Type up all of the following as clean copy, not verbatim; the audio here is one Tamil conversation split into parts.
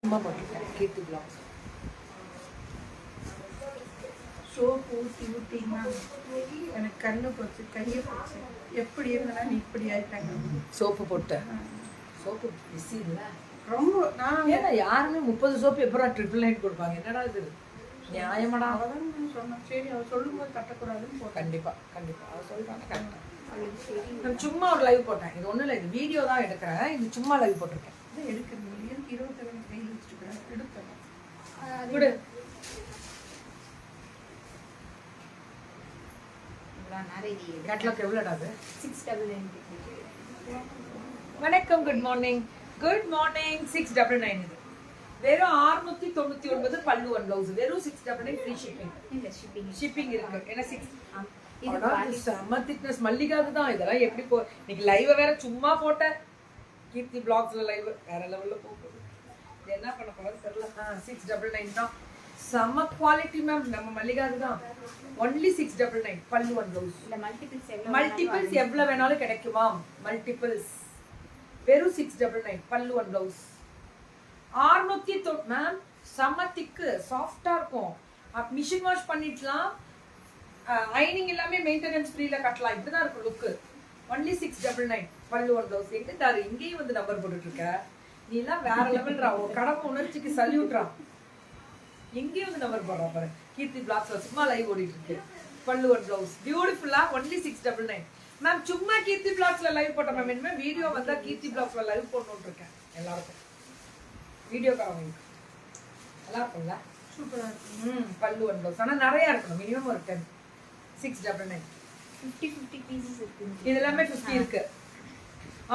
சும்மா போட்டிருக்கேன் கீர்த்தி பிளாக்ஸ். சோப்பு ஊற்றி ஊற்றிங்கன்னா எனக்கு கண்ணு போச்சு, கையை போச்சு. எப்படி இருந்தா நீ இப்படி ஆயிட்டாங்க. சோப்பு போட்டேன். சோப்பு பிஸி இல்லை ரொம்ப. நான் ஏன்னா யாருமே 30 சோப்பு எப்போ 999 கொடுப்பாங்க? என்னடா இது நியாயமாடா? அவதான் நான் சொன்னேன். சரி அவள் சொல்லும்போது தட்டக்கூடாதுன்னு போட்டேன். கண்டிப்பாக அவள் சொல்கிறாங்க கரெக்டாக. நான் சும்மா ஒரு லைவ் போட்டேன். இது ஒன்றும் இல்லை, இது வீடியோ தான் எடுக்கிறேன். இது சும்மா லைவ் போட்டிருக்கேன். இதை எடுக்கிறது 22 கையில் வச்சுட்டு எடுத்தேன். விடு. கேட்லாக் எவ்வளோடா அது? 699. வணக்கம், குட் மார்னிங். Good morning. 699 இது. வெறும் 699 பல்லு ஒன் பிளவுஸ். வெறும் 699 ஃப்ரீ ஷிப்பிங். இல்ல ஷிப்பிங் இருக்கு. ஏன்னா 6 இது செம்ம திக்னஸ். மல்லிகாது தான் இதெல்லாம். எப்படி போ இன்னைக்கு லைவை வேற சும்மா போட்டேன். கீர்த்தி பிளாக்ஸ்ல லைவ் வேற லெவல்ல போகுது. இது என்ன பண்ண போறது தெரியல. 699 தான். செம்ம குவாலிட்டி மேம். நம்ம மல்லிகாது தான். ஒன்லி 699 பல்லு ஒன் பிளவுஸ். இல்ல மல்டிபிள்ஸ் எவ்வளவு வேணாலும் கிடைக்குமா? மல்டிபிள்ஸ் வெறும் 699 பல்லு ஒன் பிளவுஸ். 600 மேம். செம்ம திக்கு, சாஃப்டா இருக்கும். மிஷின் வாஷ் பண்ணிடலாம். ஐனிங் எல்லாமே மெயின்டெனன்ஸ் ஃப்ரீல கட்டலாம். இப்படிதான் இருக்கும் லுக்கு. ஒன்லி 699 பல்லு ஒன் பிளவுஸ். எங்க தாரு இங்கேயும் வந்து நம்பர் போட்டுட்டு இருக்க? நீ எல்லாம் வேற லெவல்ரா. ஒரு கடமை உணர்ச்சிக்கு சல்யூட்ரா. எங்கேயும் வந்து நம்பர் போடுறா பாரு. கீர்த்தி பிளாக்ஸ்ல சும்மா லைவ் ஓடிட்டு இருக்கு. பல்லு ஒன் பிளவுஸ் பியூட்டிஃபுல்லா. Only 699 ma'am. சும்மா கீர்த்தி பிளாக்ஸ்ல லைவ் போட்ட மேம். இனிமே வீடியோ வந்தா கீர்த்தி பிளாக்ஸ்ல லைவ் போடணும்னு இருக்கேன். எல்லாருக்கும் வீடியோ காரவங்களுக்கு நல்லா இருக்கும்ல? சூப்பராக இருக்கும். பல்லு ஒன் பிளவுஸ். ஆனால் நிறைய இருக்கணும். மினிமம் ஒரு 10. 699 50 பீசஸ் இருக்கு. இது எல்லாமே 50 இருக்கு.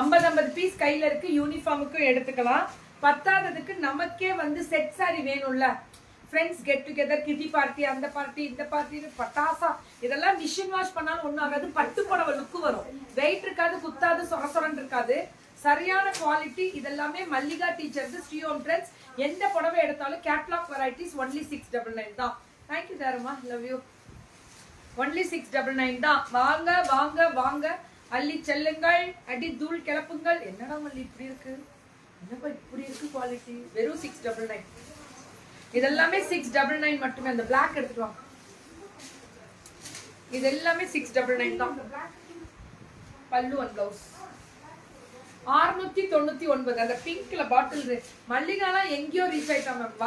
50 பீஸ் கையில இருக்கு. யூனிஃபார்முக்கும் எடுத்துக்கலாம். பத்தாததுக்கு நமக்கே வந்து செட் சாரி வேணும்ல. ஃப்ரெண்ட்ஸ் கெட் டுகெதர், கிட்டி பார்ட்டி, அந்த பார்ட்டி இந்த பார்ட்டின்னு பட்டாசா. இதெல்லாம் மிஷின் வாஷ் பண்ணாலும் ஒன்றும் ஆகாது. பட்டு புடவை லுக்கு வரும். வெயிட் இருக்காது, குத்தாது, சொரசொரன்னு இருக்காது. சரியான குவாலிட்டி. இதெல்லாமே மல்லிகா டீச்சர்ஸ், ஸ்ரீஓம் ட்ரெண்ட்ஸ். எந்த புடவை எடுத்தாலும் கேட்லாக் வெரைட்டிஸ். ஒன்லி 699 தான். தேங்க்யூ தாரமா, லவ் யூ. ஒன்லி 699 தான். வாங்க வாங்க வாங்க, அள்ளி செல்லுங்கள், அடி தூள் கிளப்புங்கள். என்னடா மல்லி இப்படி இருக்கு? என்னப்பா இப்படி இருக்கு குவாலிட்டி? வெறும் 699. இதெல்லாமே 699 மட்டுமே. அந்த பிளாக் எடுத்துட்டு வாங்க. இது எல்லாமே 699 தான். பல்லு ஒன் பிளவுஸ் 699. அந்த பிங்க்ல பாட்டில் மல்லிகாலாம் எங்கேயோ ரீச் ஆயிட்டா மேம்.